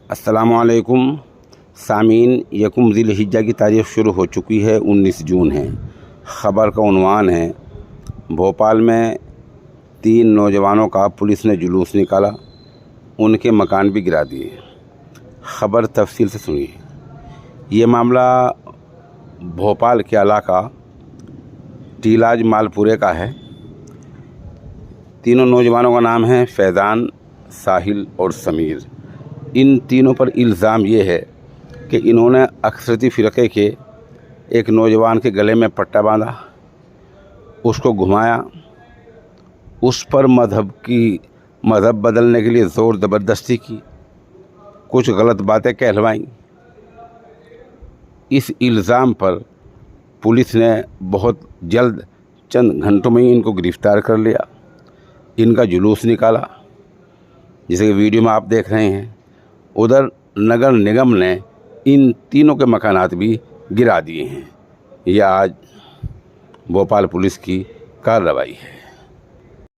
अस्सलामुअलैकुम सामीन। यकुम ज़िल-हिज्जा की तारीख़ शुरू हो चुकी है, 19 जून है। ख़बर का उन्वान है, भोपाल में 3 नौजवानों का पुलिस ने जुलूस निकाला, उनके मकान भी गिरा दिए। ख़बर तफसील से सुनिए। ये मामला भोपाल के इलाका टीलाज मालपुरे का है। तीनों नौजवानों का नाम है फैज़ान, साहिल और समीर। इन तीनों पर इल्ज़ाम ये है कि इन्होंने अक्सरती फ़िरक़े के एक नौजवान के गले में पट्टा बांधा, उसको घुमाया, उस पर मज़हब बदलने के लिए ज़ोर ज़बरदस्ती की, कुछ गलत बातें कहलवाईं। इस इल्ज़ाम पर पुलिस ने बहुत जल्द चंद घंटों में ही इनको गिरफ़्तार कर लिया। इनका जुलूस निकाला, जैसे कि वीडियो में आप देख रहे हैं। उधर नगर निगम ने इन तीनों के मकानात भी गिरा दिए हैं। यह आज भोपाल पुलिस की कार्रवाई है।